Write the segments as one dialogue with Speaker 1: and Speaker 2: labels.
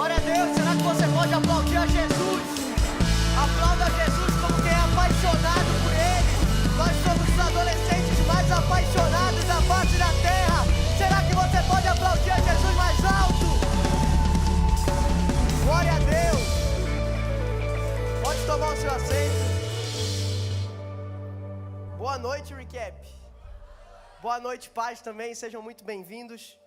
Speaker 1: Glória a Deus. Será que você pode aplaudir a Jesus? Aplauda a Jesus como quem é apaixonado por Ele. Nós somos os adolescentes mais apaixonados da face da terra. Será que você pode aplaudir a Jesus mais alto? Glória a Deus. Pode tomar o seu assento. Boa noite, Recap. Boa noite, paz também. Sejam muito bem-vindos.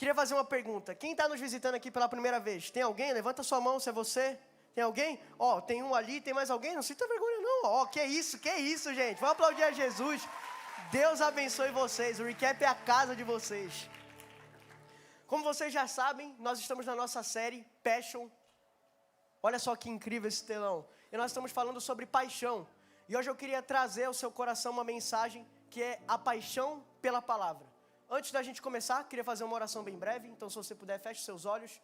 Speaker 1: Queria fazer uma pergunta. Quem está nos visitando aqui pela primeira vez? Tem alguém? Levanta sua mão se é você. Tem alguém? Ó, tem um ali, tem mais alguém? Não sinta vergonha não. Ó, que isso, gente. Vamos aplaudir a Jesus. Deus abençoe vocês. O Recap é a casa de vocês. Como vocês já sabem, nós estamos na nossa série Passion. Olha só que incrível esse telão. E nós estamos falando sobre paixão. E hoje eu queria trazer ao seu coração uma mensagem que é a paixão pela palavra. Antes da gente começar, queria fazer uma oração bem breve. Então, se você puder, feche seus olhos.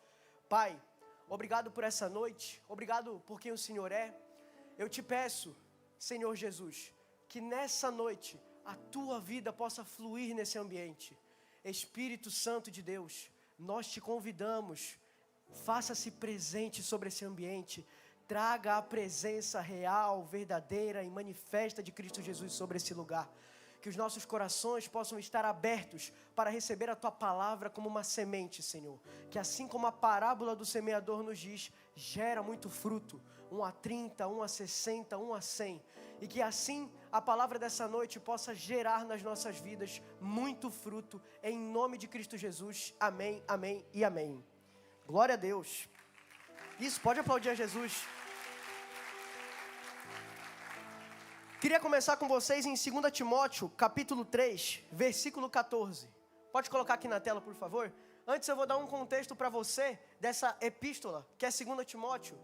Speaker 1: Pai, obrigado por essa noite. Obrigado por quem o Senhor é. Eu te peço, Senhor Jesus, que nessa noite a tua vida possa fluir nesse ambiente. Espírito Santo de Deus, nós te convidamos. Faça-se presente sobre esse ambiente. Traga a presença real, verdadeira e manifesta de Cristo Jesus sobre esse lugar. Que os nossos corações possam estar abertos para receber a Tua palavra como uma semente, Senhor. Que assim como a parábola do semeador nos diz, gera muito fruto. 1 a 30, 1 a 60, 1 a 100. E que assim a palavra dessa noite possa gerar nas nossas vidas muito fruto. Em nome de Cristo Jesus. Amém, amém e amém. Glória a Deus. Isso, pode aplaudir a Jesus. Queria começar com vocês em 2 Timóteo, capítulo 3, versículo 14. Pode colocar aqui na tela, por favor? Antes eu vou dar um contexto para você dessa epístola, que é 2 Timóteo.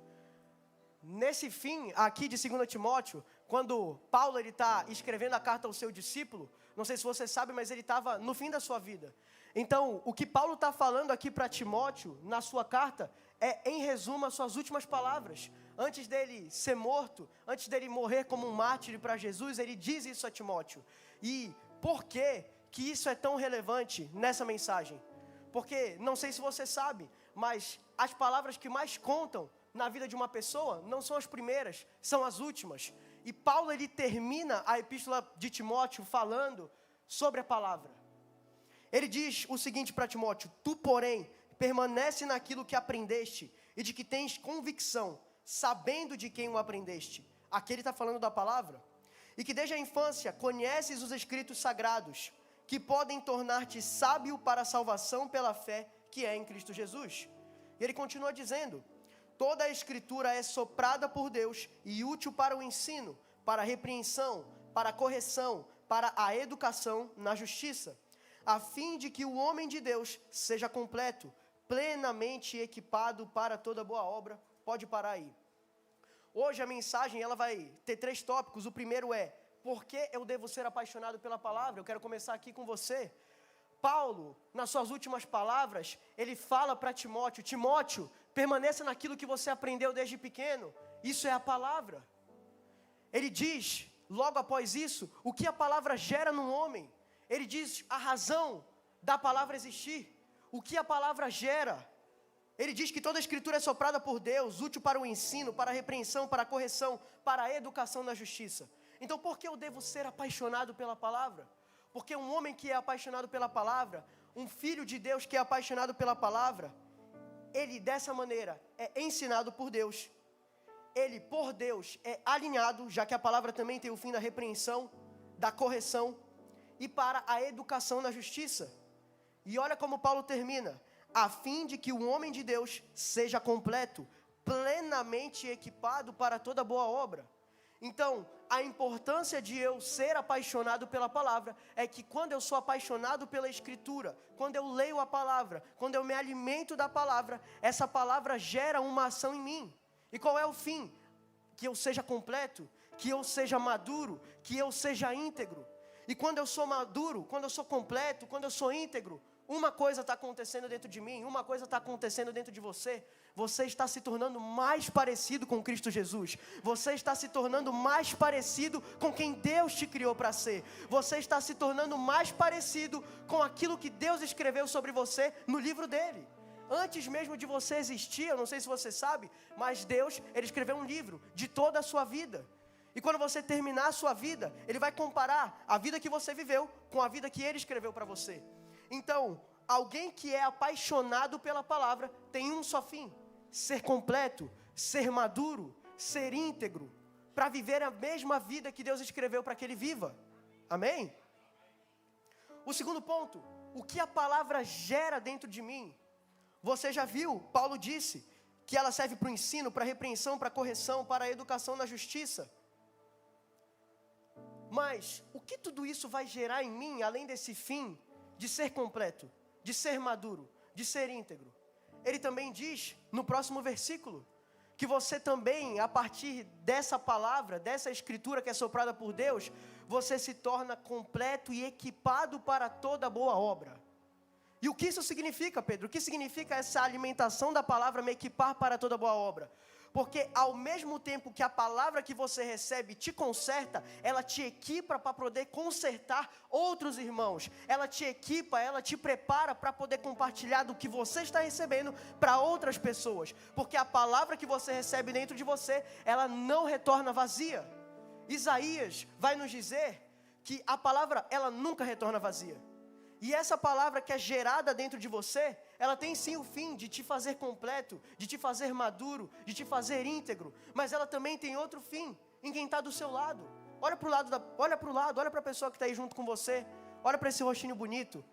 Speaker 1: Nesse fim aqui de 2 Timóteo, quando Paulo está escrevendo a carta ao seu discípulo, não sei se você sabe, mas ele estava no fim da sua vida. Então, o que Paulo está falando aqui para Timóteo, na sua carta, é, em resumo, as suas últimas palavras. Antes dele ser morto, antes dele morrer como um mártir para Jesus, ele diz isso a Timóteo. E por que isso é tão relevante nessa mensagem? Porque, não sei se você sabe, mas as palavras que mais contam na vida de uma pessoa não são as primeiras, são as últimas. E Paulo, ele termina a epístola de Timóteo falando sobre a palavra. Ele diz o seguinte para Timóteo: tu, porém, permanece naquilo que aprendeste e de que tens convicção, sabendo de quem o aprendeste. Aqui ele está falando da palavra. E que desde a infância conheces os escritos sagrados, que podem tornar-te sábio para a salvação pela fé que é em Cristo Jesus. E ele continua dizendo: toda a escritura é soprada por Deus e útil para o ensino, para a repreensão, para a correção, para a educação na justiça, a fim de que o homem de Deus seja completo, plenamente equipado para toda boa obra. Pode parar aí. Hoje a mensagem ela vai ter 3 tópicos. O primeiro é: por que eu devo ser apaixonado pela palavra? Eu quero começar aqui com você. Paulo, nas suas últimas palavras, ele fala para Timóteo: Timóteo, permaneça naquilo que você aprendeu desde pequeno. Isso é a palavra. Ele diz, logo após isso, o que a palavra gera no homem. Ele diz a razão da palavra existir. O que a palavra gera. Ele diz que toda a escritura é soprada por Deus, útil para o ensino, para a repreensão, para a correção, para a educação na justiça. Então, por que eu devo ser apaixonado pela palavra? Porque um homem que é apaixonado pela palavra, um filho de Deus que é apaixonado pela palavra, ele dessa maneira é ensinado por Deus. Ele, por Deus, é alinhado, já que a palavra também tem o fim da repreensão, da correção, e para a educação na justiça. E olha como Paulo termina: a fim de que o homem de Deus seja completo, plenamente equipado para toda boa obra. Então, a importância de eu ser apaixonado pela palavra é que quando eu sou apaixonado pela escritura, quando eu leio a palavra, quando eu me alimento da palavra, essa palavra gera uma ação em mim. E qual é o fim? Que eu seja completo, que eu seja maduro, que eu seja íntegro. E quando eu sou maduro, quando eu sou completo, quando eu sou íntegro, uma coisa está acontecendo dentro de mim, uma coisa está acontecendo dentro de você. Você está se tornando mais parecido com Cristo Jesus. Você está se tornando mais parecido com quem Deus te criou para ser. Você está se tornando mais parecido com aquilo que Deus escreveu sobre você no livro dele. Antes mesmo de você existir, eu não sei se você sabe, mas Deus, Ele escreveu um livro de toda a sua vida. E quando você terminar a sua vida, Ele vai comparar a vida que você viveu com a vida que Ele escreveu para você. Então, alguém que é apaixonado pela palavra tem um só fim: ser completo, ser maduro, ser íntegro, para viver a mesma vida que Deus escreveu para que ele viva. Amém? O segundo ponto: o que a palavra gera dentro de mim? Você já viu, Paulo disse que ela serve para o ensino, para a repreensão, para a correção, para a educação na justiça. Mas o que tudo isso vai gerar em mim, além desse fim de ser completo, de ser maduro, de ser íntegro? Ele também diz, no próximo versículo, que você também, a partir dessa palavra, dessa escritura que é soprada por Deus, você se torna completo e equipado para toda boa obra. E o que isso significa, Pedro? O que significa essa alimentação da palavra, me equipar para toda boa obra? Porque ao mesmo tempo que a palavra que você recebe te conserta, ela te equipa para poder consertar outros irmãos. Ela te equipa, ela te prepara para poder compartilhar do que você está recebendo para outras pessoas. Porque a palavra que você recebe dentro de você, ela não retorna vazia. Isaías vai nos dizer que a palavra, ela nunca retorna vazia. E essa palavra que é gerada dentro de você, ela tem sim o fim de te fazer completo, de te fazer maduro, de te fazer íntegro. Mas ela também tem outro fim, em quem está do seu lado. Olha para a pessoa que está aí junto com você. Olha para esse rostinho bonito.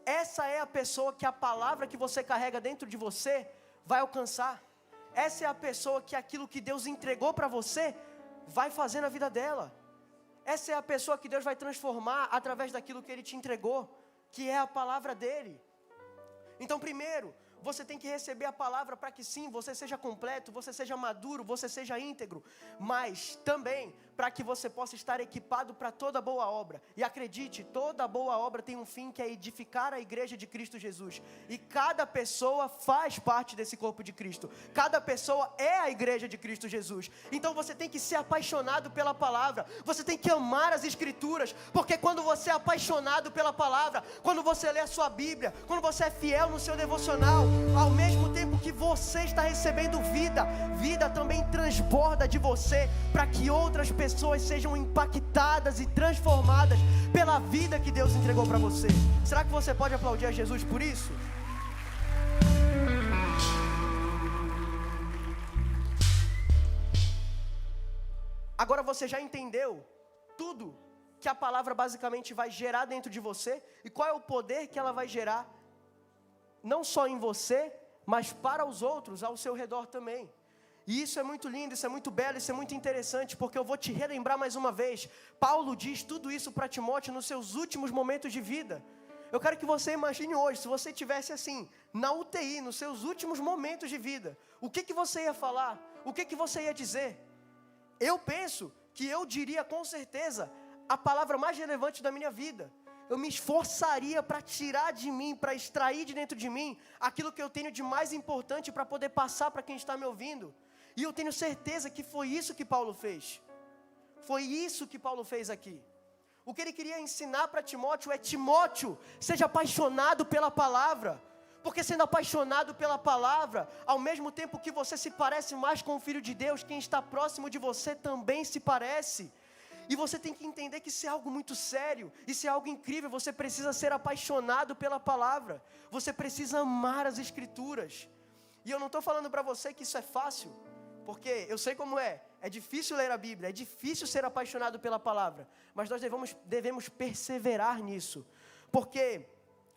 Speaker 1: Essa é a pessoa que a palavra que você carrega dentro de você vai alcançar. Essa é a pessoa que aquilo que Deus entregou para você vai fazer na vida dela. Essa é a pessoa que Deus vai transformar através daquilo que Ele te entregou, que é a palavra dele. Então, primeiro, você tem que receber a palavra para que sim, você seja completo, você seja maduro, você seja íntegro, mas também para que você possa estar equipado para toda boa obra. E acredite, toda boa obra tem um fim, que é edificar a igreja de Cristo Jesus. E cada pessoa faz parte desse corpo de Cristo. Cada pessoa é a igreja de Cristo Jesus. Então você tem que ser apaixonado pela palavra. Você tem que amar as escrituras, porque quando você é apaixonado pela palavra, quando você lê a sua Bíblia, quando você é fiel no seu devocional, ao mesmo tempo que você está recebendo vida, vida também transborda de você, para que outras pessoas sejam impactadas e transformadas pela vida que Deus entregou para você. Será que você pode aplaudir a Jesus por isso? Agora você já entendeu tudo que a palavra basicamente vai gerar dentro de você, e qual é o poder que ela vai gerar, não só em você, mas para os outros ao seu redor também. E isso é muito lindo, isso é muito belo, isso é muito interessante, porque eu vou te relembrar mais uma vez. Paulo diz tudo isso para Timóteo nos seus últimos momentos de vida. Eu quero que você imagine hoje, se você estivesse assim, na UTI, nos seus últimos momentos de vida, o que você ia falar? O que você ia dizer? Eu penso que eu diria com certeza a palavra mais relevante da minha vida. Eu me esforçaria para tirar de mim, para extrair de dentro de mim aquilo que eu tenho de mais importante para poder passar para quem está me ouvindo. E eu tenho certeza que foi isso que Paulo fez. Foi isso que Paulo fez aqui. O que ele queria ensinar para Timóteo é: Timóteo, seja apaixonado pela palavra. Porque sendo apaixonado pela palavra, ao mesmo tempo que você se parece mais com o Filho de Deus, quem está próximo de você também se parece. E você tem que entender que isso é algo muito sério, isso é algo incrível. Você precisa ser apaixonado pela palavra, você precisa amar as escrituras. E eu não estou falando para você que isso é fácil, porque eu sei como é difícil ler a Bíblia, é difícil ser apaixonado pela palavra, mas nós devemos perseverar nisso, porque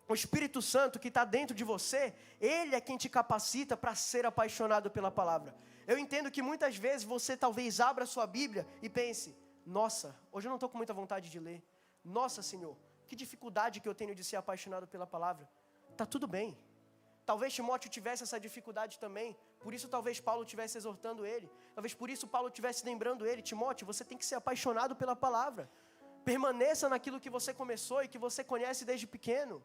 Speaker 1: o Espírito Santo que está dentro de você, Ele é quem te capacita para ser apaixonado pela palavra. Eu entendo que muitas vezes você talvez abra a sua Bíblia e pense: nossa, hoje eu não estou com muita vontade de ler. Nossa, Senhor, que dificuldade que eu tenho de ser apaixonado pela palavra. Está tudo bem. Talvez Timóteo tivesse essa dificuldade também. Por isso talvez Paulo estivesse exortando ele. Talvez por isso Paulo estivesse lembrando ele: Timóteo, você tem que ser apaixonado pela palavra. Permaneça naquilo que você começou e que você conhece desde pequeno.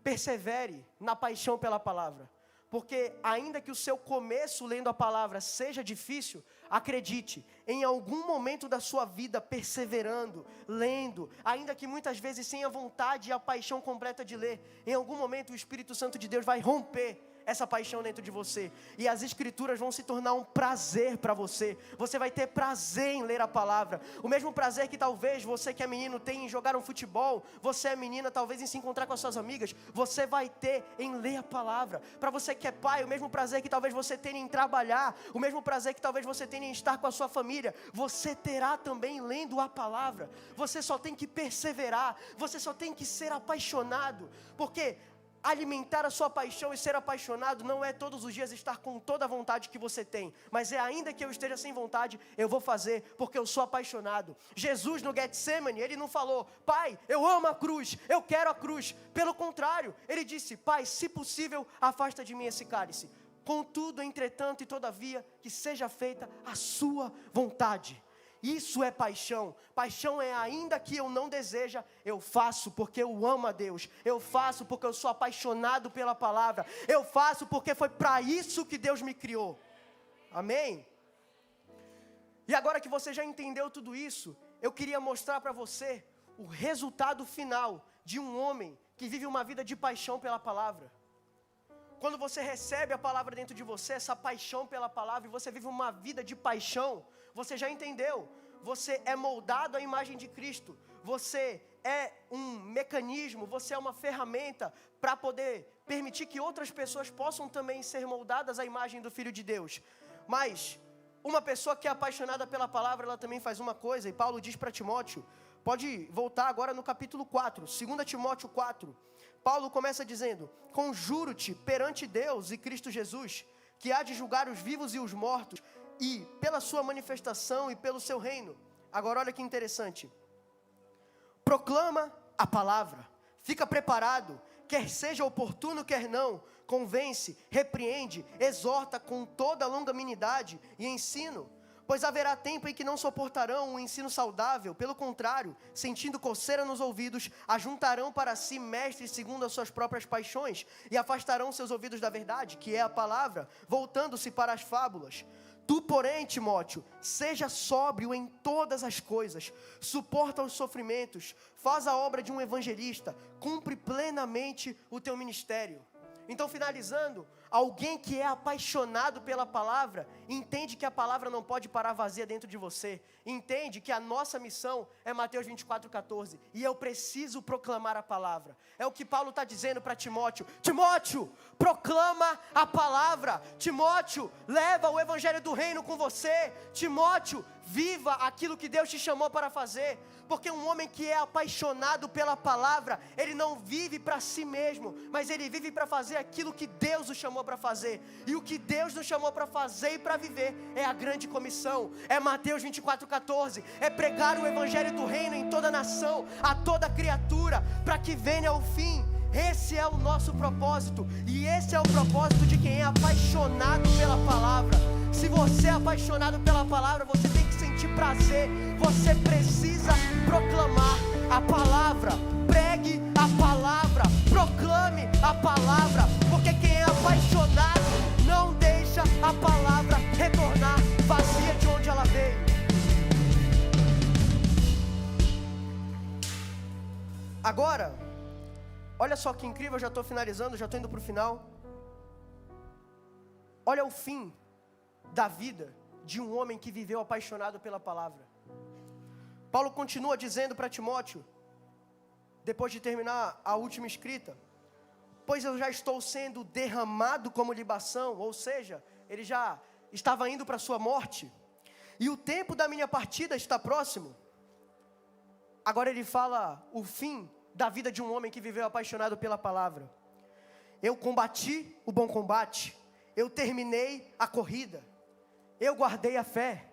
Speaker 1: Persevere na paixão pela palavra. Porque ainda que o seu começo lendo a palavra seja difícil, acredite, em algum momento da sua vida, perseverando, lendo, ainda que muitas vezes sem a vontade e a paixão completa de ler, em algum momento o Espírito Santo de Deus vai romper essa paixão dentro de você, e as escrituras vão se tornar um prazer para você. Você vai ter prazer em ler a palavra, o mesmo prazer que talvez você que é menino tem em jogar um futebol, você é menina talvez em se encontrar com as suas amigas, você vai ter em ler a palavra. Para você que é pai, o mesmo prazer que talvez você tenha em trabalhar, o mesmo prazer que talvez você tenha em estar com a sua família, você terá também lendo a palavra. Você só tem que perseverar, você só tem que ser apaixonado, porque alimentar a sua paixão e ser apaixonado não é todos os dias estar com toda a vontade que você tem, mas é ainda que eu esteja sem vontade, eu vou fazer porque eu sou apaixonado. Jesus no Getsemane, ele não falou: Pai, eu amo a cruz, eu quero a cruz. Pelo contrário, ele disse: Pai, se possível, afasta de mim esse cálice. Contudo, entretanto e todavia, que seja feita a sua vontade. Isso é paixão. Paixão é ainda que eu não deseja, eu faço porque eu amo a Deus. Eu faço porque eu sou apaixonado pela palavra. Eu faço porque foi para isso que Deus me criou. Amém? E agora que você já entendeu tudo isso, eu queria mostrar para você o resultado final de um homem que vive uma vida de paixão pela palavra. Quando você recebe a palavra dentro de você, essa paixão pela palavra, e você vive uma vida de paixão, você já entendeu, você é moldado à imagem de Cristo, você é um mecanismo, você é uma ferramenta para poder permitir que outras pessoas possam também ser moldadas à imagem do Filho de Deus. Mas uma pessoa que é apaixonada pela palavra, ela também faz uma coisa, e Paulo diz para Timóteo, pode voltar agora no capítulo 4, 2 Timóteo 4, Paulo começa dizendo: conjuro-te perante Deus e Cristo Jesus, que há de julgar os vivos e os mortos, e pela sua manifestação e pelo seu reino. Agora olha que interessante. Proclama a palavra, fica preparado, quer seja oportuno, quer não, convence, repreende, exorta com toda longanimidade e ensino. Pois haverá tempo em que não suportarão um ensino saudável, pelo contrário, sentindo coceira nos ouvidos, ajuntarão para si mestres segundo as suas próprias paixões, e afastarão seus ouvidos da verdade, que é a palavra, voltando-se para as fábulas. Tu, porém, Timóteo, seja sóbrio em todas as coisas, suporta os sofrimentos, faz a obra de um evangelista, cumpre plenamente o teu ministério. Então, finalizando, alguém que é apaixonado pela palavra, entende que a palavra não pode parar vazia dentro de você, entende que a nossa missão é Mateus 24:14, e eu preciso proclamar a palavra. É o que Paulo está dizendo para Timóteo: Timóteo, proclama a palavra. Timóteo, leva o evangelho do reino com você. Timóteo, viva aquilo que Deus te chamou para fazer, porque um homem que é apaixonado pela palavra, ele não vive para si mesmo, mas ele vive para fazer aquilo que Deus o chamou para fazer, e o que Deus nos chamou para fazer e para viver, é a grande comissão, é Mateus 24:14, é pregar o evangelho do reino em toda nação, a toda criatura, para que venha ao fim. Esse é o nosso propósito, e esse é o propósito de quem é apaixonado pela palavra. Se você é apaixonado pela palavra, você tem que sentir prazer, você precisa proclamar a palavra, pregue a palavra, proclame a palavra, porque quem é apaixonado não deixa a palavra retornar vazia de onde ela veio. Agora, olha só que incrível, eu já estou finalizando, já estou indo para o final. Olha o fim da vida de um homem que viveu apaixonado pela palavra. Paulo continua dizendo para Timóteo, depois de terminar a última escrita: pois eu já estou sendo derramado como libação, ou seja, ele já estava indo para a sua morte, e o tempo da minha partida está próximo. Agora ele fala o fim da vida de um homem que viveu apaixonado pela palavra. Eu combati o bom combate, eu terminei a corrida, eu guardei a fé.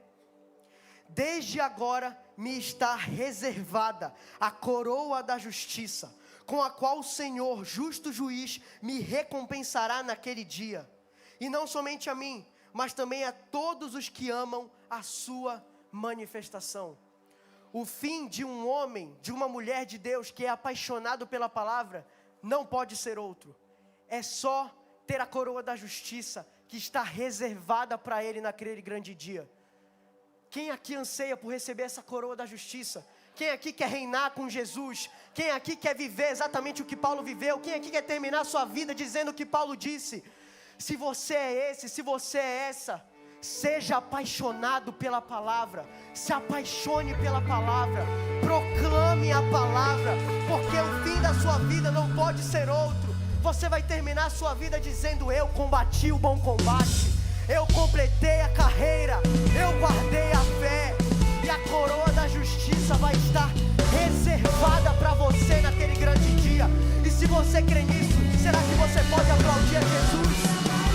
Speaker 1: Desde agora me está reservada a coroa da justiça, com a qual o Senhor, justo juiz, me recompensará naquele dia. E não somente a mim, mas também a todos os que amam a sua manifestação. O fim de um homem, de uma mulher de Deus que é apaixonado pela palavra, não pode ser outro. É só ter a coroa da justiça que está reservada para ele naquele grande dia? Quem aqui anseia por receber essa coroa da justiça? Quem aqui quer reinar com Jesus? Quem aqui quer viver exatamente o que Paulo viveu? Quem aqui quer terminar a sua vida dizendo o que Paulo disse? Se você é esse, se você é essa, seja apaixonado pela palavra, se apaixone pela palavra, proclame a palavra, porque o fim da sua vida não pode ser outro. Você vai terminar a sua vida dizendo: eu combati o bom combate, eu completei a carreira, eu guardei a fé, e a coroa da justiça vai estar reservada para você naquele grande dia. E se você crê nisso, será que você pode